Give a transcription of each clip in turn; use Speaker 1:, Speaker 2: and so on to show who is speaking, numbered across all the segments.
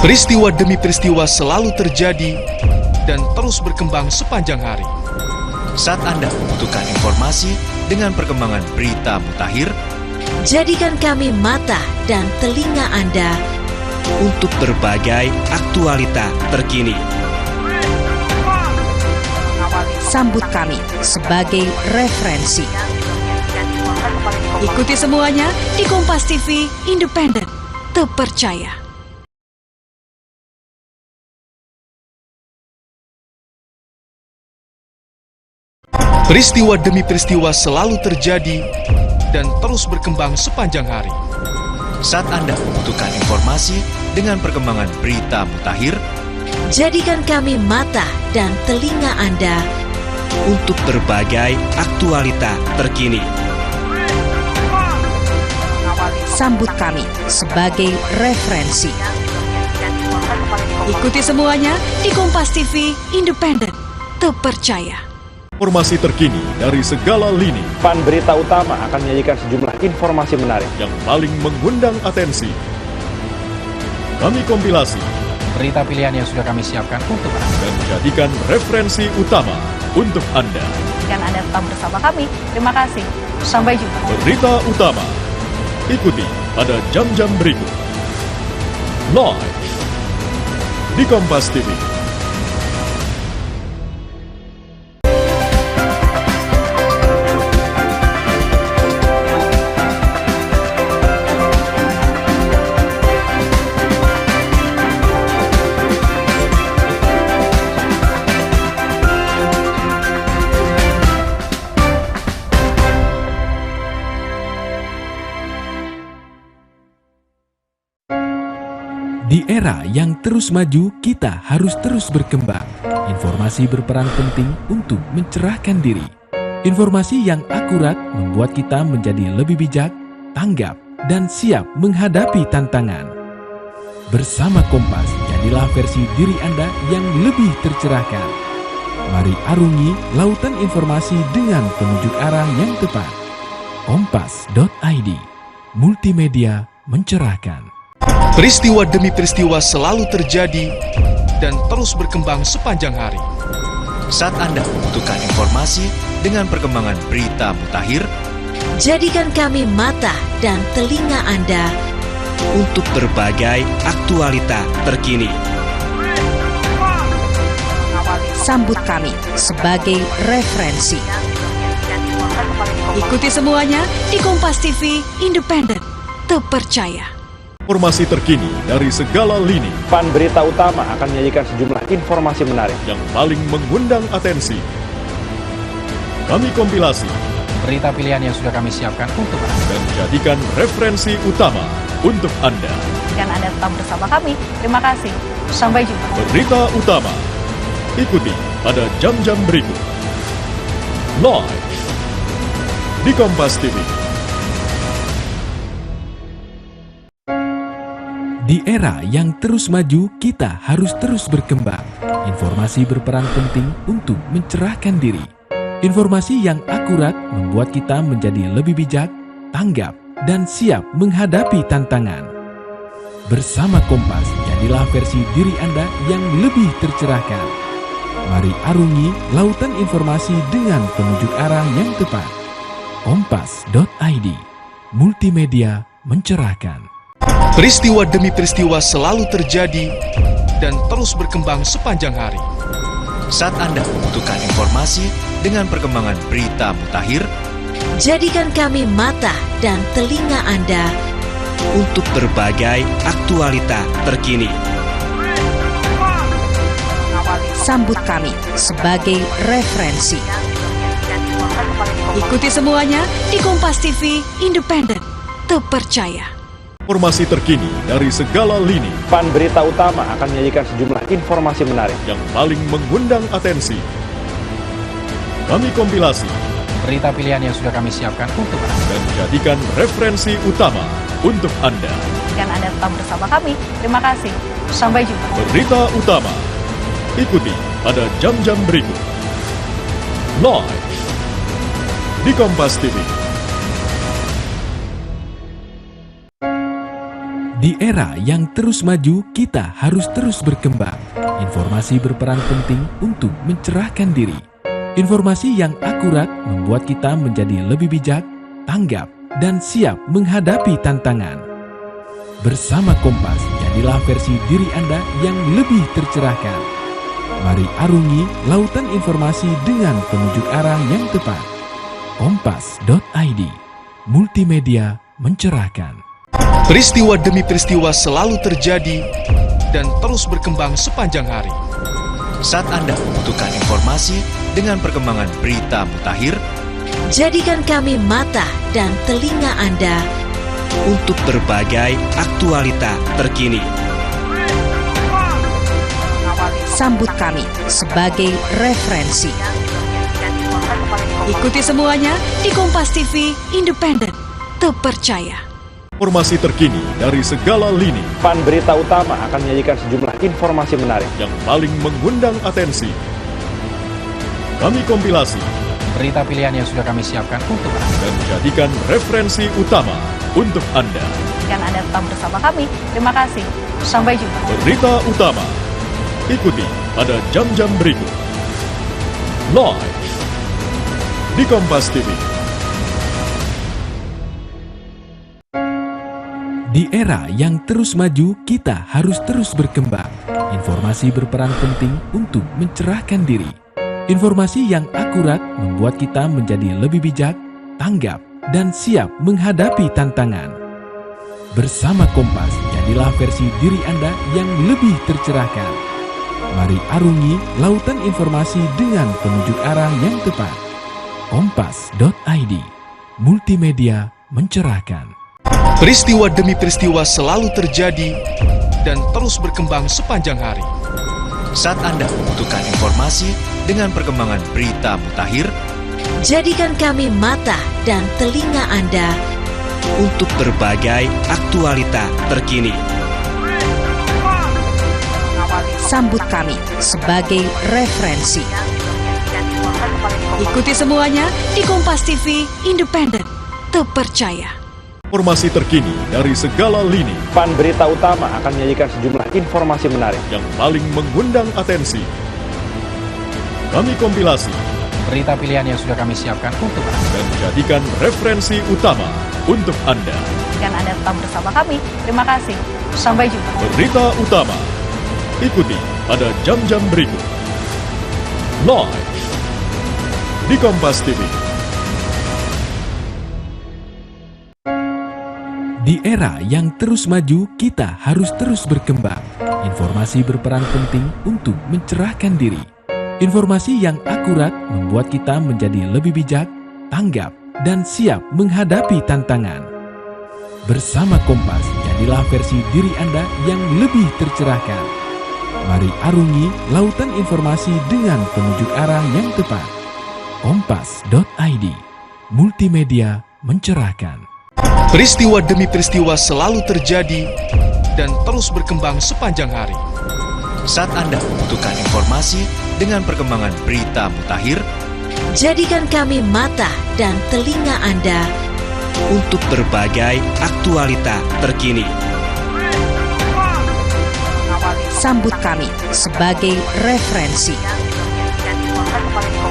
Speaker 1: Peristiwa demi peristiwa selalu terjadi dan terus berkembang sepanjang hari.
Speaker 2: Saat Anda membutuhkan informasi dengan perkembangan berita mutakhir,
Speaker 3: jadikan kami mata dan telinga Anda
Speaker 2: untuk berbagai aktualita terkini.
Speaker 3: Sambut kami sebagai referensi. Ikuti semuanya di Kompas TV, independen, terpercaya.
Speaker 1: Peristiwa demi peristiwa selalu terjadi dan terus berkembang sepanjang hari.
Speaker 2: Saat Anda membutuhkan informasi dengan perkembangan berita mutakhir,
Speaker 3: jadikan kami mata dan telinga Anda
Speaker 2: untuk berbagai aktualita terkini.
Speaker 3: Sambut kami sebagai referensi. Ikuti semuanya di Kompas TV, independen, terpercaya.
Speaker 4: Informasi terkini dari segala lini
Speaker 5: Pan Berita Utama akan menyajikan sejumlah informasi menarik
Speaker 4: yang paling mengundang atensi. Kami kompilasi
Speaker 6: berita pilihan yang sudah kami siapkan untuk Anda
Speaker 4: dan jadikan referensi utama untuk Anda.
Speaker 7: Dan Anda tetap bersama kami. Terima kasih. Sampai jumpa.
Speaker 4: Berita utama ikuti pada jam-jam berikut. Live di Kompas TV.
Speaker 8: Di era yang terus maju, kita harus terus berkembang. Informasi berperan penting untuk mencerahkan diri. Informasi yang akurat membuat kita menjadi lebih bijak, tanggap, dan siap menghadapi tantangan. Bersama Kompas, jadilah versi diri Anda yang lebih tercerahkan. Mari arungi lautan informasi dengan penunjuk arah yang tepat. Kompas.id, multimedia mencerahkan.
Speaker 1: Peristiwa demi peristiwa selalu terjadi dan terus berkembang sepanjang hari.
Speaker 2: Saat Anda membutuhkan informasi dengan perkembangan berita mutakhir,
Speaker 3: jadikan kami mata dan telinga Anda
Speaker 2: untuk berbagai aktualita terkini.
Speaker 3: Sambut kami sebagai referensi. Ikuti semuanya di Kompas TV, independen, terpercaya.
Speaker 4: Informasi terkini dari segala lini
Speaker 5: Pan Berita Utama akan menyajikan sejumlah informasi menarik
Speaker 4: yang paling mengundang atensi. Kami kompilasi
Speaker 6: berita pilihan yang sudah kami siapkan untuk Anda
Speaker 4: dan jadikan referensi utama untuk Anda.
Speaker 7: Dan Anda tetap bersama kami. Terima kasih. Sampai jumpa.
Speaker 4: Berita utama ikuti pada jam-jam berikut. Live di Kompas TV.
Speaker 8: Di era yang terus maju, kita harus terus berkembang. Informasi berperan penting untuk mencerahkan diri. Informasi yang akurat membuat kita menjadi lebih bijak, tanggap, dan siap menghadapi tantangan. Bersama Kompas, jadilah versi diri Anda yang lebih tercerahkan. Mari arungi lautan informasi dengan penunjuk arah yang tepat. Kompas.id, multimedia mencerahkan.
Speaker 1: Peristiwa demi peristiwa selalu terjadi dan terus berkembang sepanjang hari.
Speaker 2: Saat Anda membutuhkan informasi dengan perkembangan berita mutakhir,
Speaker 3: jadikan kami mata dan telinga Anda
Speaker 2: untuk berbagai aktualita terkini.
Speaker 3: Sambut kami sebagai referensi. Ikuti semuanya di Kompas TV, independen, terpercaya.
Speaker 4: Informasi terkini dari segala lini
Speaker 5: Pan Berita Utama akan menyajikan sejumlah informasi menarik
Speaker 4: yang paling mengundang atensi. Kami kompilasi
Speaker 6: berita pilihan yang sudah kami siapkan untuk Anda
Speaker 4: dan jadikan referensi utama untuk Anda.
Speaker 7: Dan Anda tetap bersama kami. Terima kasih. Sampai jumpa.
Speaker 4: Berita utama ikuti pada jam-jam berikut. Live di Kompas TV.
Speaker 8: Di era yang terus maju, kita harus terus berkembang. Informasi berperan penting untuk mencerahkan diri. Informasi yang akurat membuat kita menjadi lebih bijak, tanggap, dan siap menghadapi tantangan. Bersama Kompas, jadilah versi diri Anda yang lebih tercerahkan. Mari arungi lautan informasi dengan penunjuk arah yang tepat. Kompas.id, multimedia mencerahkan.
Speaker 1: Peristiwa demi peristiwa selalu terjadi dan terus berkembang sepanjang hari.
Speaker 2: Saat Anda membutuhkan informasi dengan perkembangan berita mutakhir,
Speaker 3: Jadikan kami mata dan telinga Anda
Speaker 2: untuk berbagai aktualita terkini.
Speaker 3: Sambut kami sebagai referensi. Ikuti semuanya di Kompas TV Independen, terpercaya.
Speaker 4: Informasi terkini dari segala lini
Speaker 5: Pan Berita Utama akan menyajikan sejumlah informasi menarik
Speaker 4: yang paling mengundang atensi. Kami kompilasi
Speaker 6: Berita pilihan yang sudah kami siapkan untuk Anda.
Speaker 4: dan jadikan referensi utama untuk Anda.
Speaker 7: Dan Anda tetap bersama kami. Terima kasih. Sampai jumpa.
Speaker 4: Berita utama ikuti pada jam-jam berikut. Live di Kompas TV.
Speaker 8: Di era yang terus maju, kita harus terus berkembang. Informasi berperan penting untuk mencerahkan diri. Informasi yang akurat membuat kita menjadi lebih bijak, tanggap, dan siap menghadapi tantangan. Bersama Kompas, jadilah versi diri Anda yang lebih tercerahkan. Mari arungi lautan informasi dengan penunjuk arah yang tepat. Kompas.id, multimedia mencerahkan.
Speaker 1: Peristiwa demi peristiwa selalu terjadi dan terus berkembang sepanjang hari.
Speaker 2: Saat Anda membutuhkan informasi dengan perkembangan berita mutakhir,
Speaker 3: Jadikan kami mata dan telinga Anda
Speaker 2: untuk berbagai aktualita terkini.
Speaker 3: Sambut kami sebagai referensi. Ikuti semuanya di Kompas TV Independen, terpercaya.
Speaker 4: Informasi terkini dari segala lini
Speaker 5: Pan Berita Utama akan menyajikan sejumlah informasi menarik
Speaker 4: yang paling mengundang atensi. Kami kompilasi
Speaker 6: Berita pilihan yang sudah kami siapkan untuk Anda.
Speaker 4: dan jadikan referensi utama untuk Anda.
Speaker 7: Dan Anda tetap bersama kami. Terima kasih. Sampai jumpa.
Speaker 4: Berita utama ikuti pada jam-jam berikut. Live di Kompas TV.
Speaker 8: Di era yang terus maju, kita harus terus berkembang. Informasi berperan penting untuk mencerahkan diri. Informasi yang akurat membuat kita menjadi lebih bijak, tanggap, dan siap menghadapi tantangan. Bersama Kompas, jadilah versi diri Anda yang lebih tercerahkan. Mari arungi lautan informasi dengan penunjuk arah yang tepat. Kompas.id, multimedia mencerahkan.
Speaker 1: Peristiwa demi peristiwa selalu terjadi dan terus berkembang sepanjang hari.
Speaker 2: Saat Anda membutuhkan informasi dengan perkembangan berita mutakhir,
Speaker 3: Jadikan kami mata dan telinga Anda
Speaker 2: untuk berbagai aktualita terkini.
Speaker 3: Sambut kami sebagai referensi.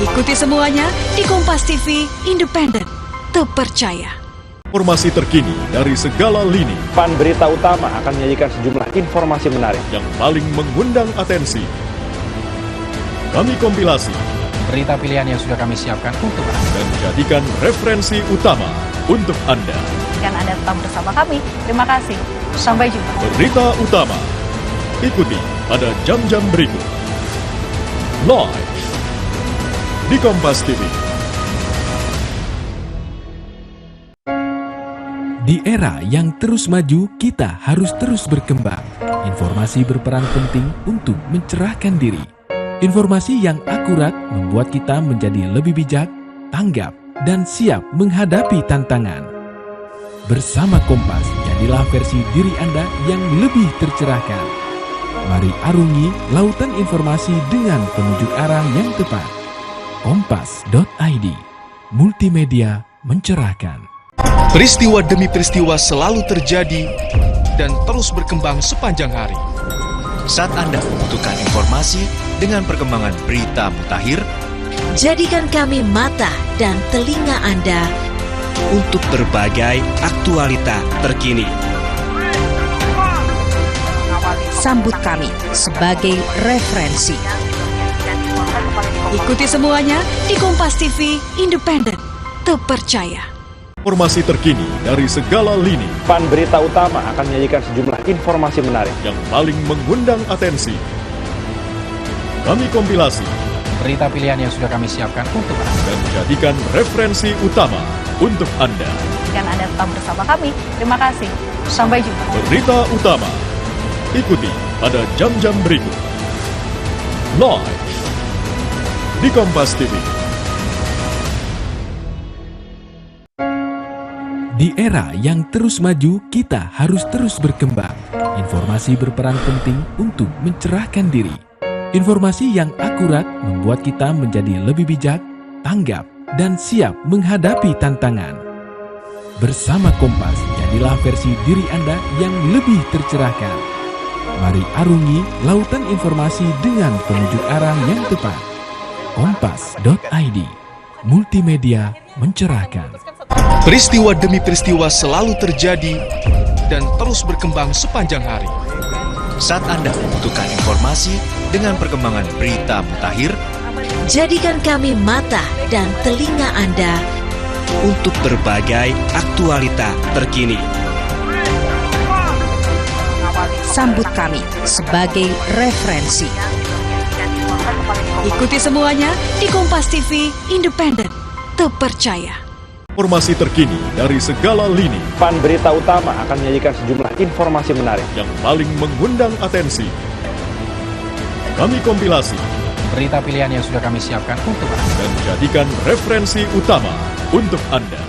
Speaker 3: Ikuti semuanya di Kompas TV Independen, terpercaya.
Speaker 4: Informasi terkini dari segala lini
Speaker 5: Pan Berita Utama akan menyajikan sejumlah informasi menarik
Speaker 4: yang paling mengundang atensi. Kami kompilasi
Speaker 6: Berita pilihan yang sudah kami siapkan untuk Anda.
Speaker 4: dan jadikan referensi utama untuk Anda.
Speaker 7: Dan Anda tetap bersama kami. Terima kasih. Sampai jumpa.
Speaker 4: Berita utama ikuti pada jam-jam berikut. Live di Kompas TV.
Speaker 8: Di era yang terus maju, kita harus terus berkembang. Informasi berperan penting untuk mencerahkan diri. Informasi yang akurat membuat kita menjadi lebih bijak, tanggap, dan siap menghadapi tantangan. Bersama Kompas, jadilah versi diri Anda yang lebih tercerahkan. Mari arungi lautan informasi dengan penunjuk arah yang tepat. Kompas.id, multimedia mencerahkan.
Speaker 1: Peristiwa demi peristiwa selalu terjadi dan terus berkembang sepanjang hari.
Speaker 2: Saat Anda membutuhkan informasi dengan perkembangan berita mutakhir,
Speaker 3: Jadikan kami mata dan telinga Anda
Speaker 2: untuk berbagai aktualita terkini.
Speaker 3: sambut kami sebagai referensi. Ikuti semuanya di Kompas TV, independen, terpercaya.
Speaker 4: Informasi terkini dari segala lini
Speaker 5: Pan Berita Utama akan menyajikan sejumlah informasi menarik
Speaker 4: yang paling mengundang atensi. Kami kompilasi
Speaker 6: Berita pilihan yang sudah kami siapkan untuk Anda.
Speaker 4: dan jadikan referensi utama untuk Anda.
Speaker 7: Dan Anda tetap bersama kami. Terima kasih. Sampai jumpa.
Speaker 4: Berita utama ikuti pada jam-jam berikut. Live di Kompas TV.
Speaker 8: Di era yang terus maju, kita harus terus berkembang. Informasi berperan penting untuk mencerahkan diri. Informasi yang akurat membuat kita menjadi lebih bijak, tanggap, dan siap menghadapi tantangan. Bersama Kompas, jadilah versi diri Anda yang lebih tercerahkan. Mari arungi lautan informasi dengan penunjuk arah yang tepat. Kompas.id, multimedia mencerahkan.
Speaker 1: Peristiwa demi peristiwa selalu terjadi dan terus berkembang sepanjang hari.
Speaker 2: Saat Anda membutuhkan informasi dengan perkembangan berita mutakhir,
Speaker 3: Jadikan kami mata dan telinga Anda
Speaker 2: untuk berbagai aktualita terkini.
Speaker 3: sambut kami sebagai referensi. Ikuti semuanya di Kompas TV, independen, terpercaya.
Speaker 4: Informasi terkini dari segala lini
Speaker 5: Pan Berita Utama akan menyajikan sejumlah informasi menarik
Speaker 4: yang paling mengundang atensi. Kami kompilasi
Speaker 6: Berita pilihan yang sudah kami siapkan untuk Anda.
Speaker 4: dan jadikan referensi utama untuk Anda.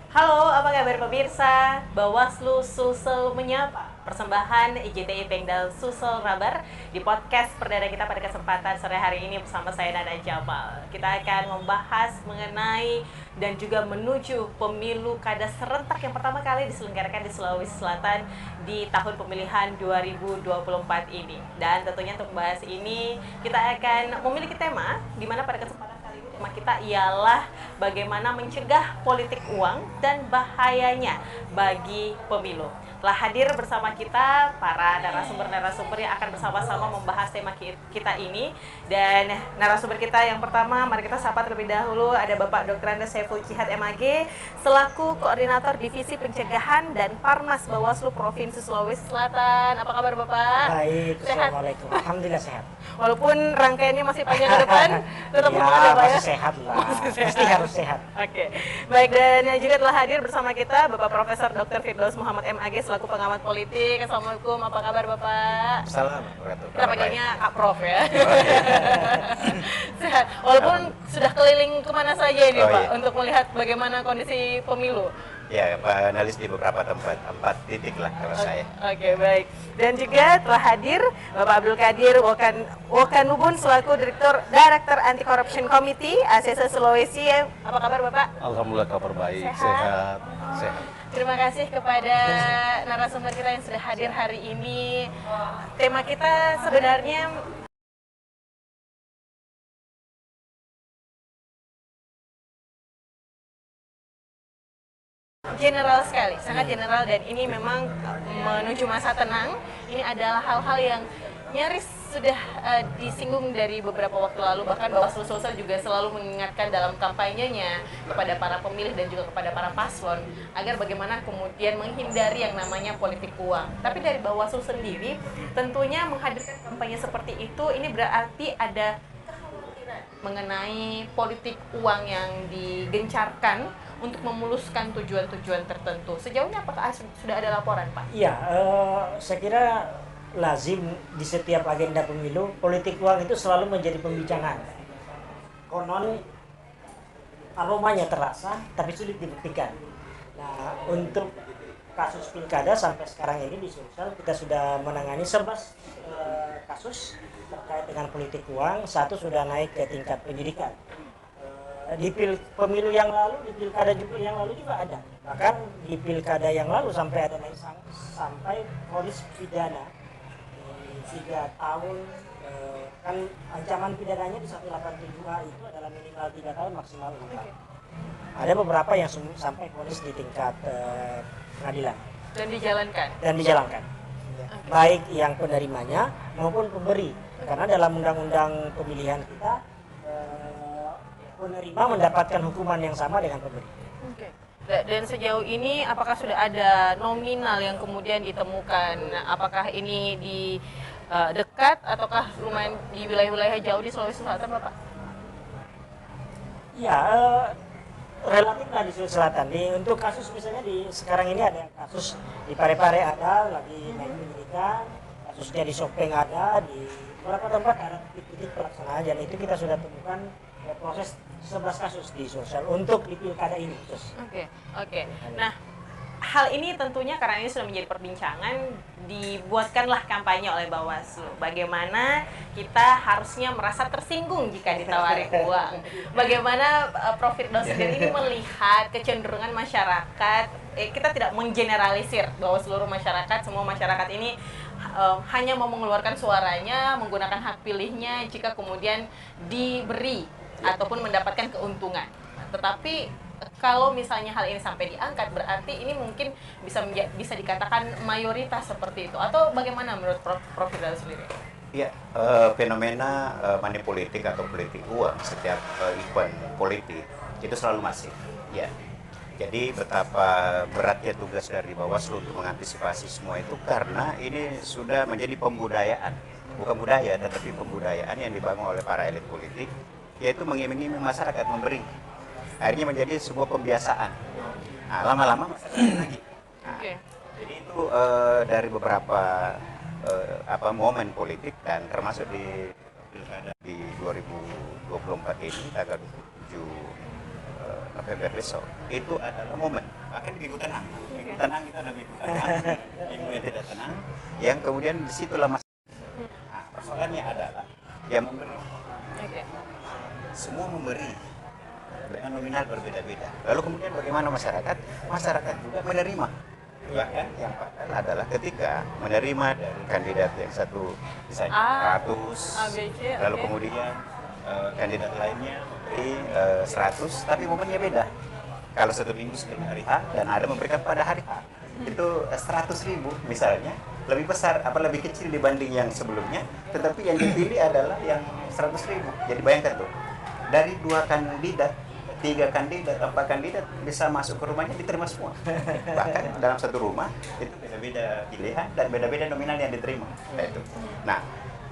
Speaker 9: Halo, apa kabar pemirsa? Bawaslu Sulsel Menyapa, persembahan IJTI Pengdal Sulsel Rabar di podcast perdana kita pada kesempatan sore hari ini bersama saya Nana Jamal. Kita akan membahas mengenai dan juga menuju pemilu kada serentak yang pertama kali diselenggarakan di Sulawesi Selatan di tahun pemilihan 2024 ini. Dan tentunya untuk membahas ini kita akan memiliki tema di mana pada kesempatan tema kita ialah bagaimana mencegah politik uang dan bahayanya bagi pemilu. Telah hadir bersama kita para narasumber-narasumber yang akan bersama-sama membahas tema kita ini. Dan narasumber kita yang pertama, mari kita sapa terlebih dahulu, ada Bapak Dr. Andes Saiful Jihad MAG selaku Koordinator Divisi Pencegahan dan Parmas Bawaslu Provinsi Sulawesi Selatan. Apa kabar Bapak?
Speaker 10: Baik,
Speaker 9: Sehat?
Speaker 10: Assalamualaikum. Alhamdulillah sehat.
Speaker 9: Walaupun rangkaiannya masih panjang ke depan, tetap semangat ya Pak ya?
Speaker 10: Masih sehat lah. Pasti harus sehat.
Speaker 9: Oke, baik, dan yang juga telah hadir bersama kita Bapak Profesor Dr. Firdaus Muhammad MAG selaku pengamat politik. Assalamualaikum, apa kabar Bapak?
Speaker 10: Assalamualaikum.
Speaker 9: Kita panggilnya Kak Prof ya. Sehat, walaupun sudah keliling kemana saja ini Pak untuk melihat bagaimana kondisi pemilu.
Speaker 10: Ya, analis di beberapa tempat, 4 titik lah kalau saya.
Speaker 9: Oke, baik. Dan juga telah hadir Bapak Abdul Qadir Wokanubun selaku Direktur Anti Corruption Committee ACC Sulawesi. Apa kabar Bapak?
Speaker 5: Alhamdulillah kabar baik,
Speaker 9: Sehat.
Speaker 5: sehat.
Speaker 9: Terima kasih kepada narasumber kita yang sudah hadir hari ini. Tema kita sebenarnya general sekali, sangat general, dan ini memang menuju masa tenang. Ini adalah hal-hal yang nyaris sudah disinggung dari beberapa waktu lalu, bahkan Bawaslu Sulsel juga selalu mengingatkan dalam kampanyenya kepada para pemilih dan juga kepada para paslon agar bagaimana kemudian menghindari yang namanya politik uang. Tapi dari Bawaslu sendiri tentunya menghadirkan kampanye seperti itu ini berarti ada kekhawatiran mengenai politik uang yang digencarkan untuk memuluskan tujuan-tujuan tertentu. Sejauh ini apakah sudah ada laporan, Pak?
Speaker 10: Iya, saya kira lazim di setiap agenda pemilu, politik uang itu selalu menjadi pembicaraan. Konon aromanya terasa, tapi sulit dibuktikan. Nah, untuk kasus pilkada sampai sekarang ini di Sulsel kita sudah menangani 11 kasus terkait dengan politik uang. 1 sudah naik ke tingkat penyidikan. Di pemilu yang lalu, di pilkada juga yang lalu juga ada. Bahkan di pilkada yang lalu sampai ada naik sampai vonis pidana 3 tahun. Kan ancaman pidananya di 187A itu adalah minimal 3 tahun, maksimal 4 tahun. Ada beberapa yang sampai vonis di tingkat pengadilan. Dan dijalankan. Baik yang penerimanya maupun pemberi. Karena dalam undang-undang pemilihan kita penerima mendapatkan hukuman yang sama dengan pemberi.
Speaker 9: Oke. Dan sejauh ini apakah sudah ada nominal yang kemudian ditemukan? Apakah ini di dekat ataukah lumayan di wilayah-wilayah jauh di Sulawesi Selatan, Bapak?
Speaker 10: Ya, relatif lah di Sulawesi Selatan. Untuk kasus misalnya sekarang ini ada kasus di Parepare ada lagi naik penyidikan, kasusnya di Sopeng ada, di beberapa tempat ada titik-titik pelaksanaan, dan itu kita sudah temukan proses 11 kasus di Sulsel untuk di pilkada ini.
Speaker 9: Oke. Nah, hal ini tentunya karena ini sudah menjadi perbincangan, dibuatkanlah kampanye oleh Bawaslu. Bagaimana kita harusnya merasa tersinggung jika ditawari uang. Bagaimana Prof. Firdaus ini melihat kecenderungan masyarakat, kita tidak menggeneralisir bahwa seluruh masyarakat, semua masyarakat ini hanya mau mengeluarkan suaranya, menggunakan hak pilihnya jika kemudian diberi ataupun mendapatkan keuntungan. Tetapi kalau misalnya hal ini sampai diangkat, berarti ini mungkin bisa dikatakan mayoritas seperti itu. Atau bagaimana menurut Prof. Firdaus sendiri?
Speaker 11: Ya, fenomena money politik atau politik uang setiap event politik itu selalu masif. Ya, jadi betapa beratnya tugas dari Bawaslu untuk mengantisipasi semua itu karena ini sudah menjadi pembudayaan, bukan budaya, tetapi pembudayaan yang dibangun oleh para elit politik, yaitu mengiming-iming masyarakat memberi. Akhirnya menjadi sebuah pembiasaan. Nah, lama-lama masyarakat lagi. Nah, jadi itu dari beberapa momen politik dan termasuk di pilkada di 2024 ini tanggal 27 November besok itu adalah momen. Bahkan di minggu tenang kita ada minggu tenang, minggu yang tidak tenang, yang kemudian disitulah masalah. Nah, persoalannya adalah yang memberi. Semua memberi dengan nominal berbeda-beda. Lalu kemudian bagaimana masyarakat? Masyarakat juga menerima. Bahkan yang fatal adalah ketika menerima dari kandidat yang satu misalnya 100, lalu kemudian kandidat lainnya memberi 100, tapi momennya beda. Kalau 1 minggu sebelum hari H dan ada memberikan pada hari H, itu 100.000 misalnya, lebih besar, lebih kecil dibanding yang sebelumnya, tetapi yang dipilih adalah yang 100.000. Jadi bayangkan tuh, dari 2 kandidat, 3 kandidat, 4 kandidat bisa masuk ke rumahnya diterima semua. Bahkan dalam satu rumah itu beda-beda pilihan dan beda-beda nominal yang diterima. Nah,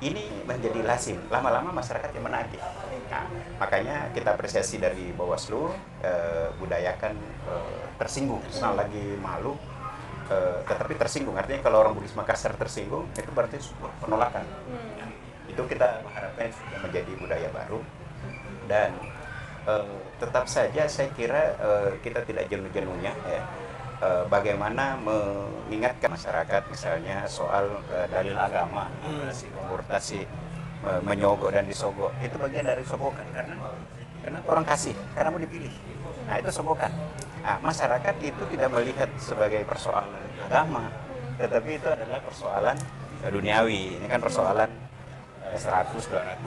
Speaker 11: ini menjadi lazim. Lama-lama masyarakat yang menagih. Nah, makanya kita apresiasi dari Bawaslu, budayakan tersinggung, bukan lagi malu, tetapi tersinggung. Artinya kalau orang Bugis Makassar tersinggung, itu berarti sebuah penolakan. Itu kita harapkan sudah menjadi budaya baru. Dan tetap saja saya kira kita tidak jenuh-jenuhnya ya, bagaimana mengingatkan masyarakat misalnya soal dalil agama, konvertasi, menyogok dan disogok. Itu bagian dari sogokan karena orang kasih, karena mau dipilih. Nah, itu sogokan. Nah, masyarakat itu tidak melihat sebagai persoalan agama, tetapi itu adalah persoalan duniawi. Ini kan persoalan 100-200.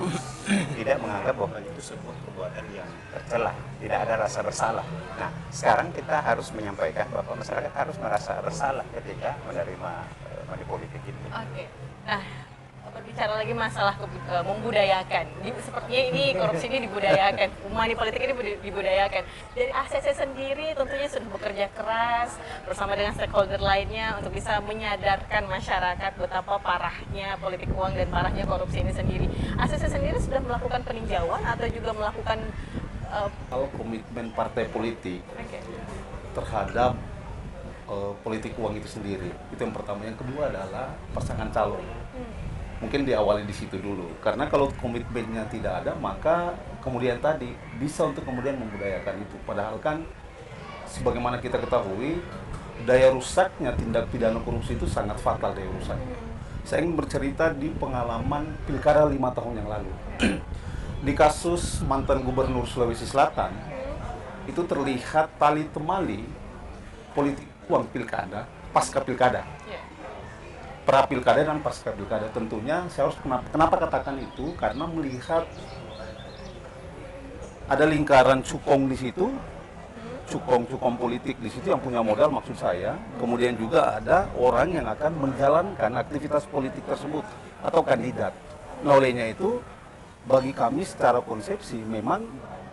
Speaker 11: Tidak menganggap bahwa itu sebuah perbuatan yang tercela, tidak ada rasa bersalah. Nah, sekarang kita harus menyampaikan bahwa masyarakat harus merasa bersalah ketika menerima money politik itu.
Speaker 9: Oke. Nah, berbicara lagi masalah membudayakan. Sepertinya ini korupsi ini dibudayakan, money politik ini dibudayakan. Dari ACC sendiri tentunya sudah bekerja keras bersama dengan stakeholder lainnya untuk bisa menyadarkan masyarakat betapa parahnya politik uang dan parahnya korupsi ini sendiri. ACC sendiri sudah melakukan peninjauan atau juga melakukan
Speaker 12: kalau komitmen partai politik terhadap politik uang itu sendiri, itu yang pertama. Yang kedua adalah pasangan calon. Mungkin diawali di situ dulu, karena kalau komitmennya tidak ada, maka kemudian tadi bisa untuk kemudian membudayakan itu. Padahal kan sebagaimana kita ketahui, daya rusaknya tindak pidana korupsi itu sangat fatal daya rusaknya. Saya ingin bercerita di pengalaman pilkada 5 tahun yang lalu. Di kasus mantan gubernur Sulawesi Selatan, itu terlihat tali temali politik uang pilkada, pasca pilkada. Pra pilkada dan pasca pilkada. Tentunya saya harus kenapa katakan itu, karena melihat ada lingkaran cukong di situ, cukong politik di situ yang punya modal, maksud saya. Kemudian juga ada orang yang akan menjalankan aktivitas politik tersebut atau kandidat. Nah, olehnya itu bagi kami secara konsepsi memang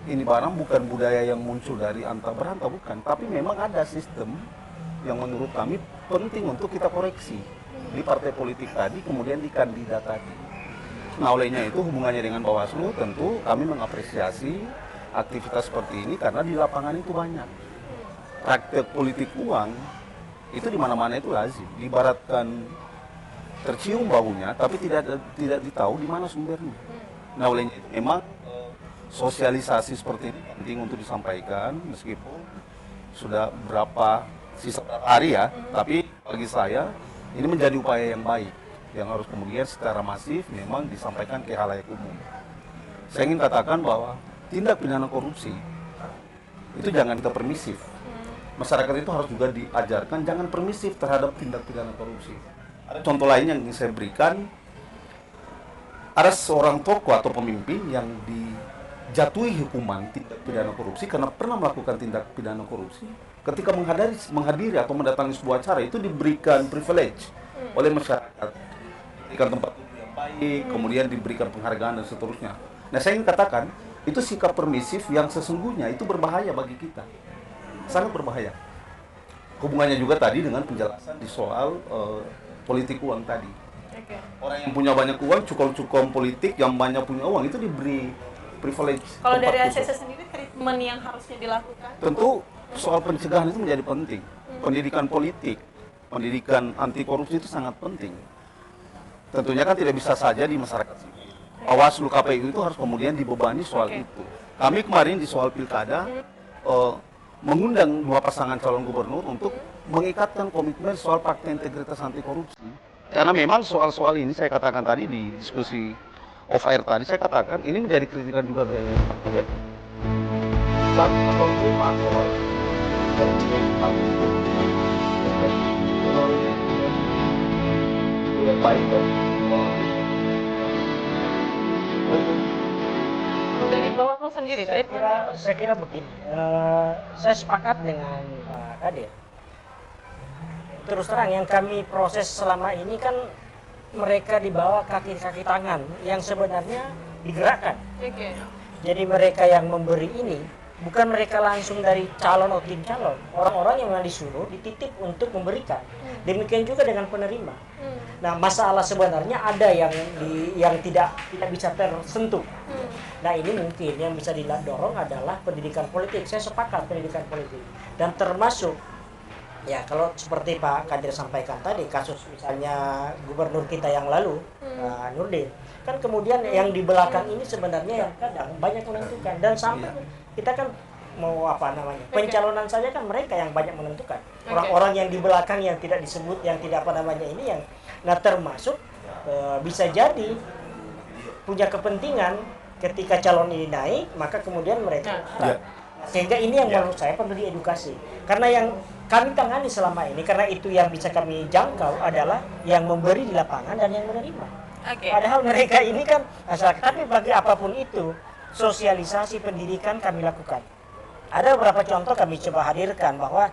Speaker 12: ini barang bukan budaya yang muncul dari anta beranta, bukan, tapi memang ada sistem yang menurut kami penting untuk kita koreksi di partai politik tadi, kemudian di kandidat tadi. Nah, olehnya itu hubungannya dengan Bawaslu, tentu kami mengapresiasi aktivitas seperti ini karena di lapangan itu banyak. Praktek politik uang itu di mana-mana itu lazim. Diibaratkan tercium baunya, tapi tidak ditahu di mana sumbernya. Nah, olehnya itu memang sosialisasi seperti ini penting untuk disampaikan, meskipun sudah sisa berapa hari ya, tapi bagi saya ini menjadi upaya yang baik, yang harus kemudian secara masif memang disampaikan ke khalayak umum. Saya ingin katakan bahwa tindak pidana korupsi itu jangan kita permisif. Masyarakat itu harus juga diajarkan jangan permisif terhadap tindak pidana korupsi. Ada contoh lain yang ingin saya berikan, ada seorang tokoh atau pemimpin yang dijatuhi hukuman tindak pidana korupsi karena pernah melakukan tindak pidana korupsi. Ketika menghadiri atau mendatangi sebuah acara itu diberikan privilege oleh masyarakat, diberikan tempat yang baik, kemudian diberikan penghargaan dan seterusnya. Nah, saya ingin katakan itu sikap permisif yang sesungguhnya itu berbahaya bagi kita, sangat berbahaya. Hubungannya juga tadi dengan penjelasan di soal politik uang tadi. Orang yang punya banyak uang, cukong politik yang banyak punya uang itu diberi privilege.
Speaker 9: Kalau dari ACC sendiri treatment yang harusnya dilakukan?
Speaker 12: Tentu soal pencegahan itu menjadi penting. Pendidikan politik, pendidikan anti korupsi itu sangat penting. Tentunya kan tidak bisa saja di masyarakat sipil. Bawaslu KPU itu harus kemudian dibebani soal itu. Kami kemarin di soal pilkada mengundang 2 pasangan calon gubernur untuk mengikatkan komitmen soal fakta integritas anti korupsi. Karena memang soal-soal ini saya katakan tadi di diskusi off air tadi, saya katakan ini menjadi kritikan juga dari
Speaker 9: dari Bawaslu sendiri,
Speaker 10: saya kira begini, saya sepakat dengan Pak Kadir. Terus terang yang kami proses selama ini kan mereka dibawa kaki-kaki tangan yang sebenarnya digerakkan. Jadi mereka yang memberi ini bukan mereka langsung dari calon atau tim calon, orang-orang yang disuruh dititip untuk memberikan. Demikian juga dengan penerima. Nah, masalah sebenarnya ada yang tidak bisa tersentuh. Nah, ini mungkin yang bisa didorong adalah pendidikan politik. Saya sepakat pendidikan politik, dan termasuk ya kalau seperti Pak Kadir sampaikan tadi, kasus misalnya gubernur kita yang lalu, Nurdin, kan kemudian yang di belakang ini sebenarnya yang kadang banyak menentukan, dan sampai kita kan mau apa namanya pencalonan saja kan mereka yang banyak menentukan. Orang-orang yang di belakang yang tidak disebut, yang tidak apa namanya ini yang termasuk bisa jadi punya kepentingan ketika calon ini naik, maka kemudian mereka sehingga ini yang menurut saya perlu diedukasi. Karena yang kami tangani selama ini, karena itu yang bisa kami jangkau adalah yang memberi di lapangan dan yang menerima. Padahal mereka ini kan masyarakat, tapi bagi apapun itu sosialisasi pendidikan kami lakukan. Ada beberapa contoh kami coba hadirkan bahwa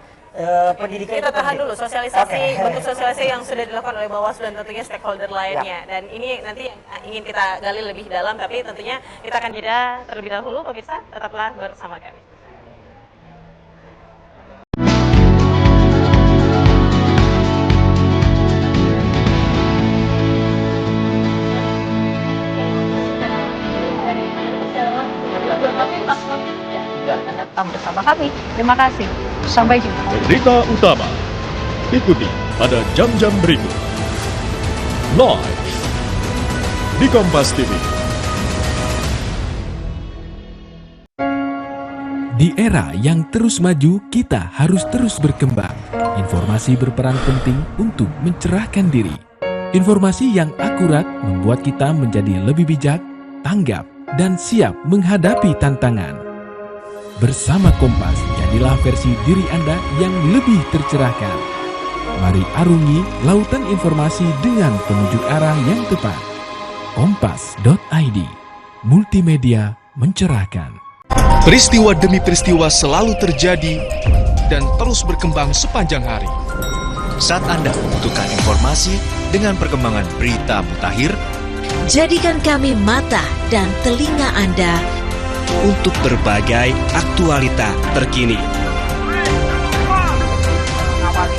Speaker 10: pendidikan
Speaker 9: kita tahan dulu sosialisasi, bentuk sosialisasi yang sudah dilakukan oleh Bawaslu dan tentunya stakeholder lainnya. Dan ini nanti yang ingin kita gali lebih dalam, tapi tentunya kita akan jeda terlebih dahulu. Pemirsa, tetaplah bersama kami.
Speaker 7: Tetap bersama kami. Terima kasih. Sampai jumpa.
Speaker 4: Berita utama ikuti pada jam-jam berikut. Live di Kompas TV.
Speaker 8: Di era yang terus maju, kita harus terus berkembang. Informasi berperan penting untuk mencerahkan diri. Informasi yang akurat membuat kita menjadi lebih bijak, tanggap, dan siap menghadapi tantangan. Bersama Kompas, jadilah versi diri Anda yang lebih tercerahkan. Mari arungi lautan informasi dengan penunjuk arah yang tepat. Kompas.id, multimedia mencerahkan.
Speaker 1: Peristiwa demi peristiwa selalu terjadi dan terus berkembang sepanjang hari.
Speaker 2: Saat Anda membutuhkan informasi dengan perkembangan berita mutakhir,
Speaker 3: Jadikan kami mata dan telinga Anda
Speaker 13: untuk berbagai aktualita terkini.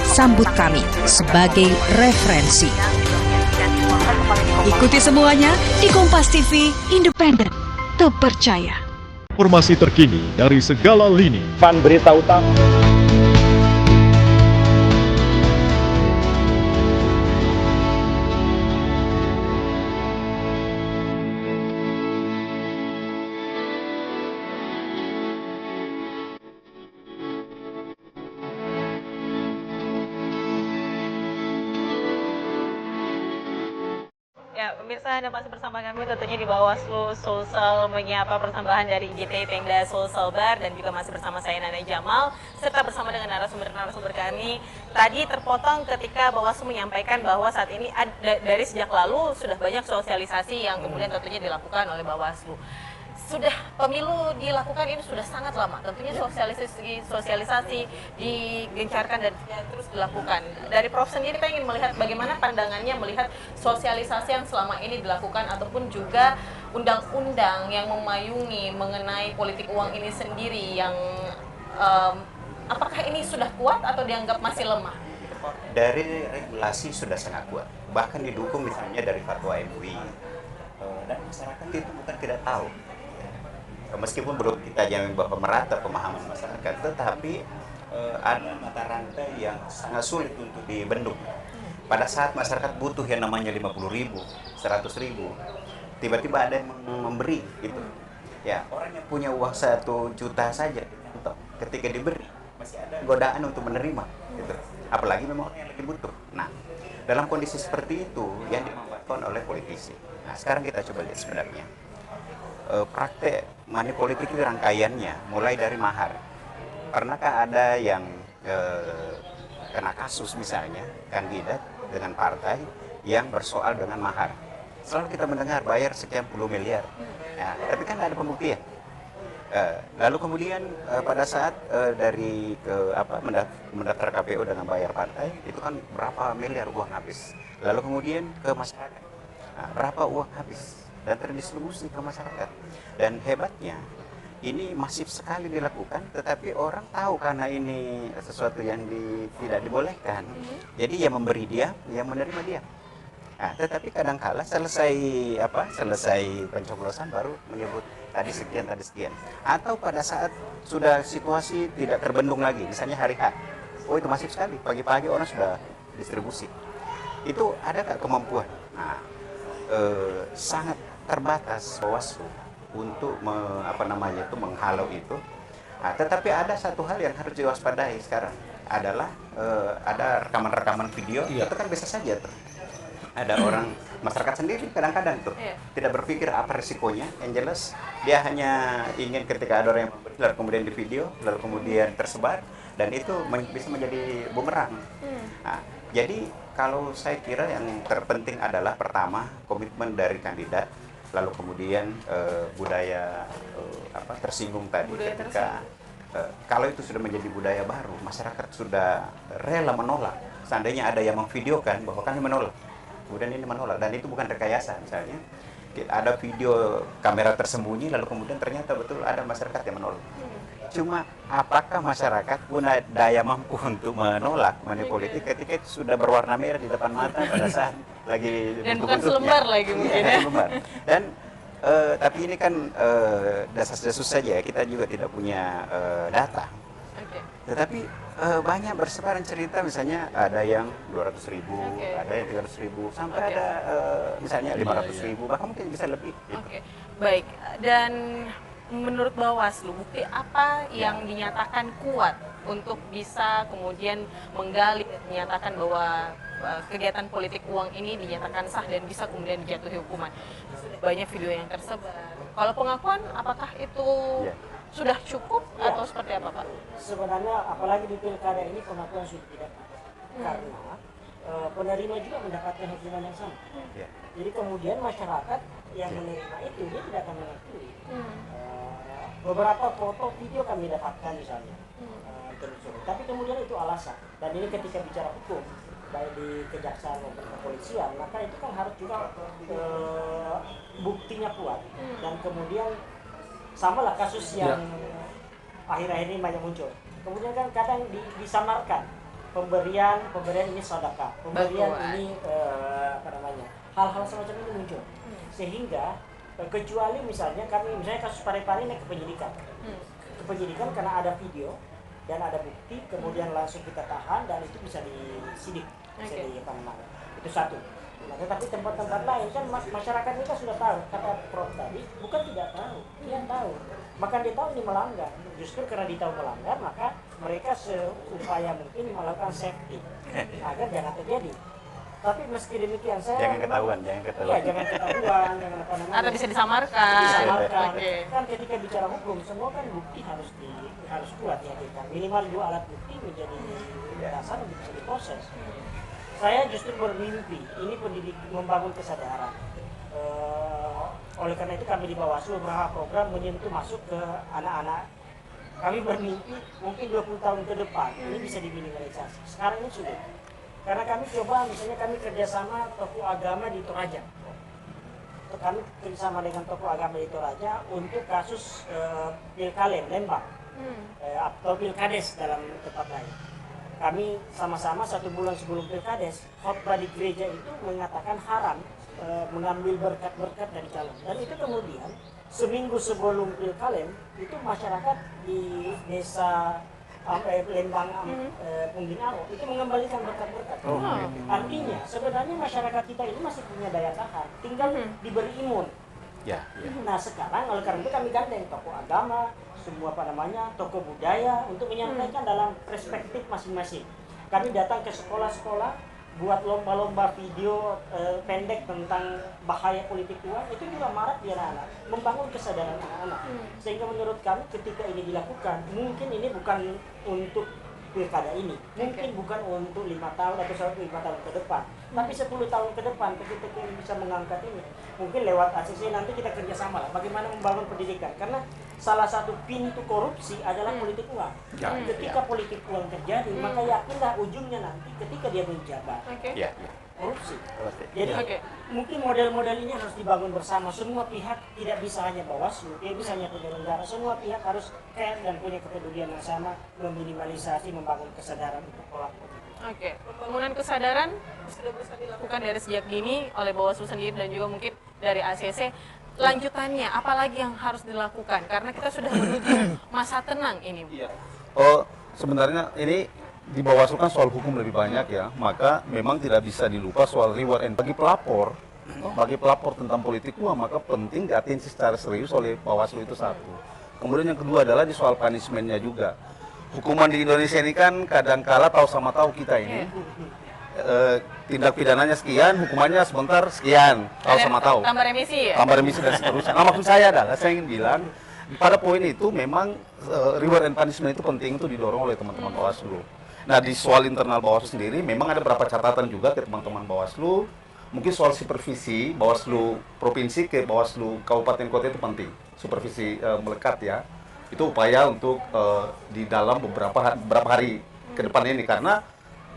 Speaker 3: Sambut kami sebagai referensi. Ikuti semuanya di Kompas TV, independen, terpercaya.
Speaker 4: Informasi terkini dari segala lini.
Speaker 5: Fan berita utama.
Speaker 9: Ya, pemirsa, Anda masih bersama kami tentunya di Bawaslu Sulsel menyapa persembahan dari IJTI Pengda Sulselbar dan juga masih bersama saya Nana Jamal serta bersama dengan narasumber kami. Tadi terpotong ketika Bawaslu menyampaikan bahwa saat ini dari sejak lalu sudah banyak sosialisasi yang kemudian tentunya dilakukan oleh Bawaslu. Sudah pemilu dilakukan ini sudah sangat lama, tentunya sosialisasi digencarkan dan terus dilakukan. Dari Prof sendiri pengen melihat bagaimana pandangannya melihat sosialisasi yang selama ini dilakukan ataupun juga undang-undang yang memayungi mengenai politik uang ini sendiri yang apakah ini sudah kuat atau dianggap masih lemah?
Speaker 11: Dari regulasi sudah sangat kuat, bahkan didukung misalnya dari fatwa MUI, dan masyarakat itu bukan tidak tahu. Meskipun belum kita jamin bahwa merata pemahaman masyarakat, tetapi ada mata rantai yang sangat sulit untuk dibendung. Pada saat masyarakat butuh yang namanya 50.000, 100.000, tiba-tiba ada yang memberi gitu. Ya, orang yang punya uang 1 juta saja, ketika diberi masih ada godaan untuk menerima gitu. Apalagi memang orang yang lagi butuh. Nah, dalam kondisi seperti itu yang dimanfaatkan oleh politisi. Nah, sekarang kita coba lihat sebenarnya praktek money politik itu rangkaiannya mulai dari mahar. Pernahkah ada yang kena kasus misalnya kandidat dengan partai yang bersoal dengan mahar? Selalu kita mendengar bayar sekian puluh miliar, ya, tapi kan tidak ada pembuktian. Lalu kemudian pada saat dari mendaftar KPU dengan bayar partai itu kan berapa miliar uang habis. Lalu kemudian ke masyarakat, nah, berapa uang habis dan terdistribusi ke masyarakat. Dan hebatnya ini masif sekali dilakukan, tetapi orang tahu karena ini sesuatu yang tidak dibolehkan. Jadi yang memberi dia, yang menerima dia. Nah, tetapi kadangkala selesai pencoblosan baru menyebut tadi sekian. Atau pada saat sudah situasi tidak terbendung lagi, misalnya hari H. Oh, itu masif sekali. Pagi-pagi orang sudah distribusi. Itu ada nggak kemampuan? Nah, sangat terbatas Bawaslu untuk menghalau itu. Nah, tetapi ada satu hal yang harus diwaspadai sekarang adalah ada rekaman-rekaman video itu kan bisa saja tuh. Ada orang masyarakat sendiri kadang-kadang tuh tidak berpikir apa risikonya, yang jelas dia hanya ingin ketika ada orang yang memberi lalu kemudian di video lalu kemudian tersebar dan itu bisa menjadi bumerang. Nah, jadi kalau saya kira yang terpenting adalah pertama komitmen dari kandidat, lalu kemudian budaya tersinggung tadi budaya ketika kalau itu sudah menjadi budaya baru, masyarakat sudah rela menolak. Seandainya ada yang memvideokan bahwa kami menolak, kemudian ini menolak, dan itu bukan rekayasa misalnya. Ada video kamera tersembunyi, lalu kemudian ternyata betul ada masyarakat yang menolak. Cuma apakah masyarakat punya daya mampu untuk menolak money politik ketika itu sudah berwarna merah di depan mata pada saat lagi
Speaker 9: dan bukan selembar lagi mungkin ya.
Speaker 11: Dan tapi ini kan desas-desus saja, kita juga tidak punya data. Tetapi banyak bersebaran cerita, misalnya ada yang 200.000, ada yang 300.000, sampai ada misalnya 500.000, bahkan mungkin bisa lebih. Gitu.
Speaker 9: Baik, dan menurut Bawaslu, bukti apa yang dinyatakan kuat untuk bisa kemudian menggali dan menyatakan bahwa kegiatan politik uang ini dinyatakan sah dan bisa kemudian dijatuhi hukuman? Banyak video yang tersebar. Kalau pengakuan, apakah itu sudah cukup atau seperti apa, Pak?
Speaker 10: Sebenarnya apalagi di pilkada ini pengakuan sudah tidak karena penerima juga mendapatkan hukuman yang sama. Jadi kemudian masyarakat yang menerima itu dia tidak akan mengakui. Beberapa foto video kami dapatkan misalnya telusuri, tapi kemudian itu alasan. Dan ini ketika bicara hukum, baik di kejaksaan maupun kepolisian, maka itu kan harus juga buktinya kuat. Dan kemudian samalah kasus yang akhir-akhir ini banyak muncul. Kemudian kan kadang disamarkan pemberian ini sedekah, pemberian ini hal-hal semacam ini muncul, sehingga kecuali misalnya kasus Parepare naik ke penyidikan karena ada video dan ada bukti, kemudian langsung kita tahan dan itu bisa disidik, bisa itu satu. Nah, tetapi tempat-tempat lain kan masyarakat ini kan sudah tahu, kata Prof tadi, bukan tidak tahu, dia tahu. Maka dia tahu ini melanggar. Justru karena dia tahu melanggar, maka mereka seupaya mungkin melakukan safety agar jangan terjadi. Tapi meski demikian
Speaker 11: jangan ketahuan.
Speaker 10: Iya, jangan ketahuan, jangan apa namanya.
Speaker 9: Atau bisa disamarkan.
Speaker 10: Kan ketika bicara hukum, semua kan bukti harus kuat ya kita. Minimal 2 alat bukti menjadi dasar untuk bisa diproses. Saya justru bermimpi ini membangun kesadaran. Oleh karena itu kami di Bawaslu beberapa program menyentuh masuk ke anak-anak. Kami bermimpi mungkin 20 tahun ke depan ini bisa diminimalisasi. Sekarang ini sulit. Karena kami coba, misalnya kami kerjasama tokoh agama di Toraja. Kami kerjasama dengan tokoh agama di Toraja untuk kasus Pilkalen, Lembang, atau Pilkades dalam tempat lain. Kami sama-sama 1 bulan sebelum Pilkades, khotbah di gereja itu mengatakan haram mengambil berkat-berkat dari calon. Dan itu kemudian seminggu sebelum Pilkalen, itu masyarakat di desa Lembang, Pungginaro itu mengembalikan berkat-berkat. Artinya sebenarnya masyarakat kita ini masih punya daya tahan, tinggal diberi imun. Nah sekarang oleh karena itu kami gandeng tokoh agama, semua tokoh budaya untuk menyampaikan dalam perspektif masing-masing. Kami datang ke sekolah-sekolah, buat lomba-lomba video pendek tentang bahaya politik uang, itu juga marak di anak-anak, membangun kesadaran anak-anak. Sehingga menurut kami ketika ini dilakukan, mungkin ini bukan untuk pilkada ini, mungkin bukan untuk 5 tahun atau 5 tahun ke depan, tapi 10 tahun ke depan ketika kita bisa mengangkat ini, mungkin lewat ACC nanti kita kerjasama lah bagaimana membangun pendidikan, karena salah satu pintu korupsi adalah politik uang. Ketika politik uang terjadi, maka yakinlah ujungnya nanti ketika dia menjabat korupsi. Jadi mungkin model-model ini harus dibangun bersama. Semua pihak, tidak bisa hanya Bawaslu, tidak bisa hanya penyelenggara. Semua pihak harus care dan punya kepedulian yang sama, meminimalisasi, membangun kesadaran untuk pelaku.
Speaker 9: Pembangunan kesadaran sudah bisa dilakukan dari sejak dini oleh Bawaslu sendiri dan juga mungkin dari ACC. Lanjutannya, apalagi yang harus dilakukan? Karena kita sudah menuju masa tenang ini.
Speaker 12: Sebenarnya ini di Bawaslu kan soal hukum lebih banyak ya, maka memang tidak bisa dilupa soal reward and bagi pelapor tentang politik uang, maka penting diatensi secara serius oleh Bawaslu itu satu. Kemudian yang kedua adalah di soal punishment-nya juga. Hukuman di Indonesia ini kan kadangkala tahu sama tahu kita ini. Tindak pidananya sekian, hukumannya sebentar sekian, tahu sama tahu.
Speaker 9: Tambah remisi ya?
Speaker 12: Tambah remisi dan seterusnya. Nah, maksud saya adalah saya ingin bilang pada poin itu memang reward and punishment itu penting untuk didorong oleh teman-teman Bawaslu. Nah, di soal internal Bawaslu sendiri memang ada beberapa catatan juga ke teman-teman Bawaslu. Mungkin soal supervisi Bawaslu provinsi ke Bawaslu kabupaten kota itu penting. Supervisi melekat ya. Itu upaya untuk di dalam beberapa hari ke depan ini, karena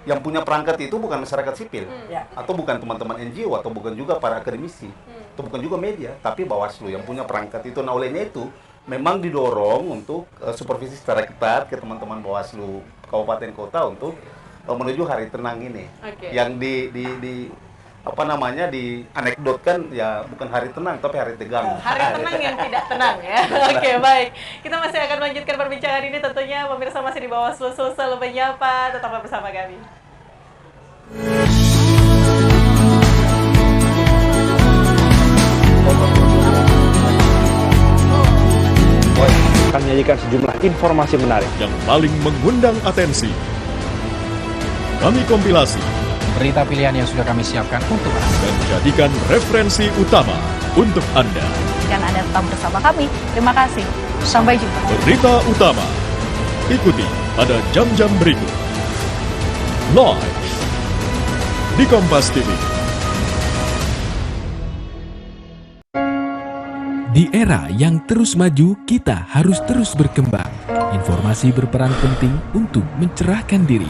Speaker 12: yang punya perangkat itu bukan masyarakat sipil, atau bukan teman-teman NGO, atau bukan juga para akademisi, atau bukan juga media, tapi Bawaslu yang punya perangkat itu. Nah, olehnya itu memang didorong untuk supervisi secara ketat ke teman-teman Bawaslu kabupaten kota untuk menuju hari tenang ini. Yang dianekdotkan ya bukan hari tenang tapi hari tegang.
Speaker 9: Hari tenang yang tidak tenang ya. Oke, baik. Kita masih akan melanjutkan perbincangan ini tentunya pemirsa masih di Bawaslu Sulsel Menyapa. Tetaplah bersama kami.
Speaker 5: Akan menyajikan sejumlah informasi menarik
Speaker 4: yang paling mengundang atensi. Kami kompilasi
Speaker 6: Berita pilihan yang sudah kami siapkan untuk Anda
Speaker 4: dan jadikan referensi utama untuk Anda.
Speaker 7: Dan Anda tetap bersama kami. Terima kasih. Sampai jumpa.
Speaker 4: Berita utama ikuti pada jam-jam berikut. Live di Kompas TV.
Speaker 8: Di era yang terus maju, kita harus terus berkembang. Informasi berperan penting untuk mencerahkan diri.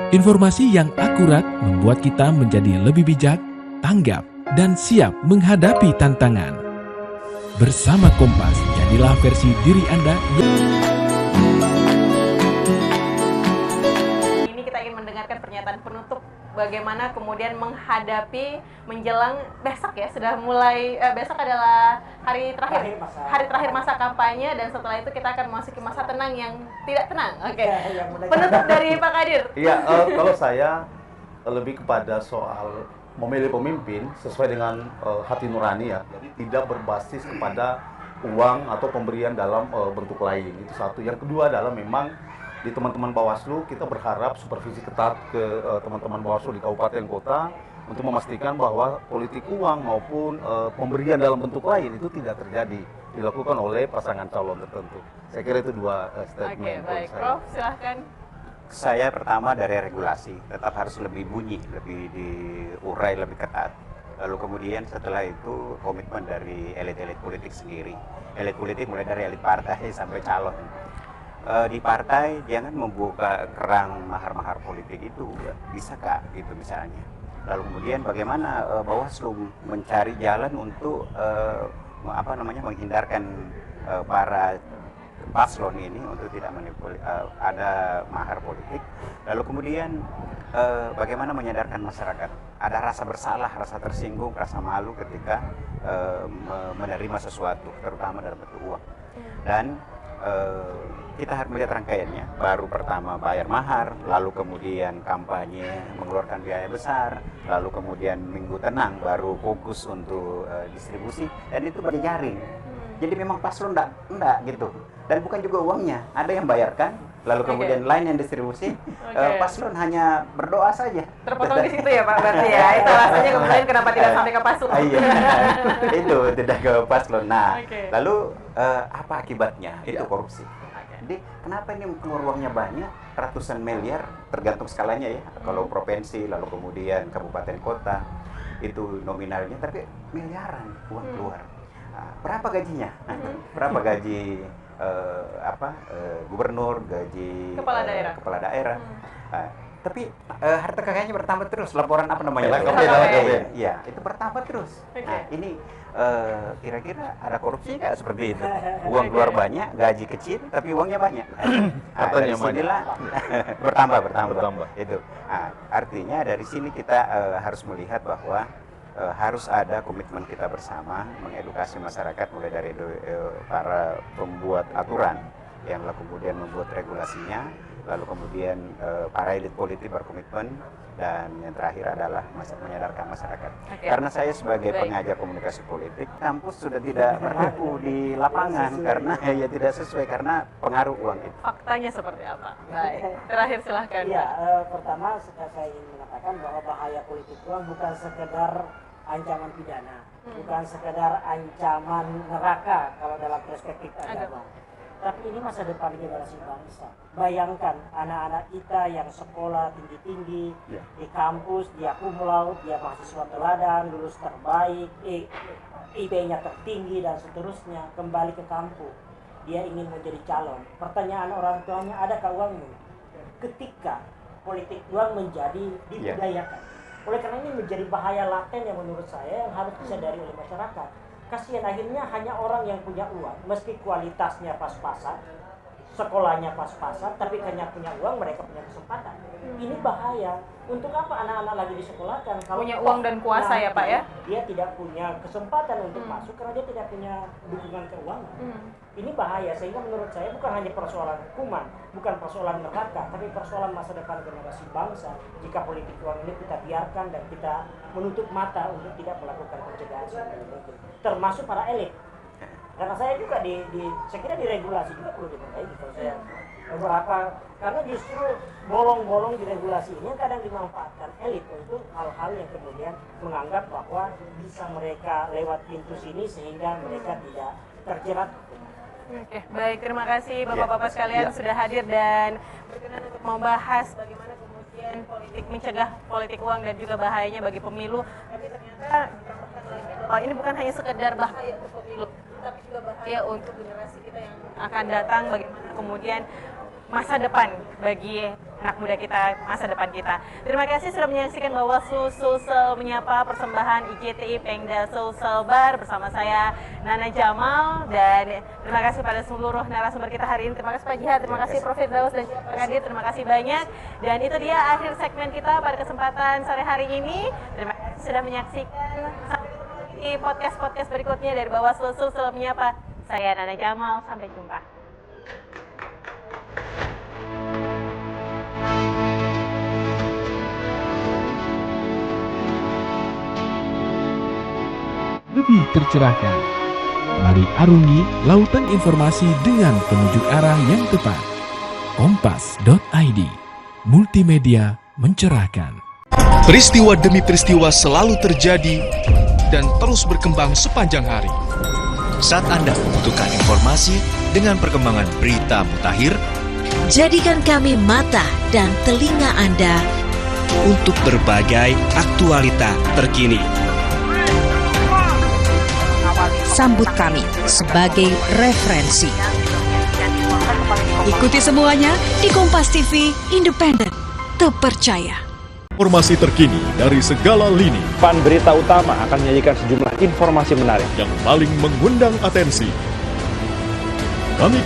Speaker 8: Informasi yang akurat membuat kita menjadi lebih bijak, tanggap, dan siap menghadapi tantangan. Bersama Kompas, jadilah versi diri Anda yang...
Speaker 9: Ini kita ingin mendengarkan pernyataan penutup bagaimana kemudian menghadapi menjelang besok ya, sudah mulai besok adalah hari terakhir masa kampanye, dan setelah itu kita akan memasuki masa tenang yang tidak tenang. Oke. Penutup dari Pak Kadir.
Speaker 12: Iya, kalau saya lebih kepada soal memilih pemimpin sesuai dengan hati nurani ya. Jadi tidak berbasis kepada uang atau pemberian dalam bentuk lain. Itu satu. Yang kedua adalah memang di teman-teman Bawaslu kita berharap supervisi ketat ke teman-teman Bawaslu di kabupaten kota untuk memastikan bahwa politik uang maupun pemberian dalam bentuk lain itu tidak terjadi dilakukan oleh pasangan calon tertentu. Saya kira itu dua statement.
Speaker 9: Oke, baik. Prof, silahkan.
Speaker 11: Saya pertama dari regulasi tetap harus lebih bunyi, lebih diurai lebih ketat. Lalu kemudian setelah itu komitmen dari elit-elit politik sendiri. Elit politik mulai dari elit partai sampai calon. Di partai jangan membuka kerang mahar-mahar politik itu, bisakah gitu misalnya. Lalu kemudian bagaimana Bawaslu mencari jalan untuk menghindarkan para paslon ini untuk tidak ada mahar politik. Lalu kemudian bagaimana menyadarkan masyarakat ada rasa bersalah, rasa tersinggung, rasa malu ketika menerima sesuatu, terutama dalam bentuk uang. Dan kita harus melihat rangkaiannya. Baru pertama bayar mahar, lalu kemudian kampanye mengeluarkan biaya besar, lalu kemudian minggu tenang baru fokus untuk distribusi, dan itu berjaring. Jadi memang paslon enggak gitu. Dan bukan juga uangnya, ada yang bayarkan, lalu kemudian lain yang distribusi. Paslon hanya berdoa saja.
Speaker 9: Terpotong di situ ya Pak, berarti ya. Itu alasannya kemudian kenapa tidak sampai ke paslon.
Speaker 11: Iya, itu tidak ke paslon. Nah, lalu apa akibatnya? Itu korupsi. Jadi kenapa ini keluar uangnya banyak, ratusan miliar, tergantung skalanya ya. Kalau provinsi, lalu kemudian kabupaten kota, itu nominalnya, tapi miliaran uang keluar. Berapa gajinya? Berapa gaji gubernur, gaji kepala daerah. Tapi harta kekayaannya bertambah terus. Laporan apa namanya? LHKPN. Iya, itu bertambah terus. Nah, ini kira-kira ada korupsi nggak seperti itu? Uang keluar banyak, gaji kecil, tapi uangnya banyak. Dari sinilah bertambah. Itu. Artinya dari sini kita harus melihat bahwa harus ada komitmen kita bersama mengedukasi masyarakat, mulai dari para pembuat aturan yang kemudian membuat regulasinya, lalu kemudian para elit politik berkomitmen, dan yang terakhir adalah menyadarkan masyarakat. Karena saya sebagai pengajar komunikasi politik, kampus sudah tidak berlaku di lapangan karena ya tidak sesuai karena pengaruh uang itu.
Speaker 9: Faktanya seperti apa? Baik, terakhir silahkan.
Speaker 10: Iya, pertama saya ingin mengatakan bahwa bahaya politik uang bukan sekedar ancaman pidana, bukan sekedar ancaman neraka kalau dalam perspektif agama. Tapi ini masa depan generasi bangsa. Bayangkan anak-anak kita yang sekolah tinggi-tinggi, di kampus, dia cum laude, dia mahasiswa teladan, lulus terbaik, IP-nya tertinggi dan seterusnya, kembali ke kampung. Dia ingin menjadi calon. Pertanyaan orang tuanya, adakah uangmu? Ketika politik uang menjadi dibudayakan. Oleh karena ini menjadi bahaya laten yang menurut saya yang harus disadari oleh masyarakat. Kasihan akhirnya hanya orang yang punya uang, meski kualitasnya pas-pasan, sekolahnya pas-pasan, tapi hanya punya uang, mereka punya kesempatan. Ini bahaya. Untuk apa anak-anak lagi disekolahkan? Kalau
Speaker 9: punya uang dan kuasa ya Pak ya?
Speaker 10: Dia tidak punya kesempatan untuk masuk karena dia tidak punya dukungan keuangan. Ini bahaya, sehingga menurut saya bukan hanya persoalan hukuman, bukan persoalan neraka, tapi persoalan masa depan generasi bangsa. Jika politik uang ini kita biarkan dan kita menutup mata untuk tidak melakukan pencegahan sebaik mungkin, termasuk para elit. Karena saya juga saya kira di regulasi juga perlu diperbaiki kalau saya beberapa, karena justru bolong-bolong di regulasi ini yang kadang dimanfaatkan elit untuk hal-hal yang kemudian menganggap bahwa bisa mereka lewat pintu sini sehingga mereka tidak terjerat.
Speaker 9: Oke, baik, terima kasih Bapak-Bapak sekalian sudah hadir dan berkenan untuk membahas bagaimana kemudian politik mencegah politik uang dan juga bahayanya bagi pemilu. Tapi ternyata ini bukan hanya sekedar bahaya untuk pemilu, tapi juga bahaya untuk generasi kita yang akan datang, bagaimana kemudian masa depan bagi anak muda kita, masa depan kita. Terima kasih sudah menyaksikan Bawaslu Sulsel Menyapa, persembahan IJTI Pengda Sulsel Bar bersama saya Nana Jamal, dan terima kasih pada seluruh narasumber kita hari ini. Terima kasih Pak Jihad, terima kasih Prof. Firdaus dan Pak Kadir, terima kasih banyak. Dan itu dia akhir segmen kita pada kesempatan sore hari ini. Terima kasih sudah menyaksikan. Sampai di podcast-podcast berikutnya dari Bawaslu Sulsel Menyapa. Saya Nana Jamal, sampai jumpa.
Speaker 8: Lebih tercerahkan, mari arungi lautan informasi dengan penunjuk arah yang tepat. Kompas.id, multimedia mencerahkan.
Speaker 1: Peristiwa demi peristiwa selalu terjadi dan terus berkembang sepanjang hari.
Speaker 2: Saat Anda membutuhkan informasi dengan perkembangan berita mutakhir,
Speaker 3: Jadikan kami mata dan telinga Anda
Speaker 13: untuk berbagai aktualita terkini.
Speaker 3: Sambut kami sebagai referensi. Ikuti semuanya di Kompas TV, independen, terpercaya.
Speaker 4: Informasi terkini dari segala lini.
Speaker 5: Pan Berita Utama akan menyajikan sejumlah informasi menarik
Speaker 4: yang paling mengundang atensi. Kami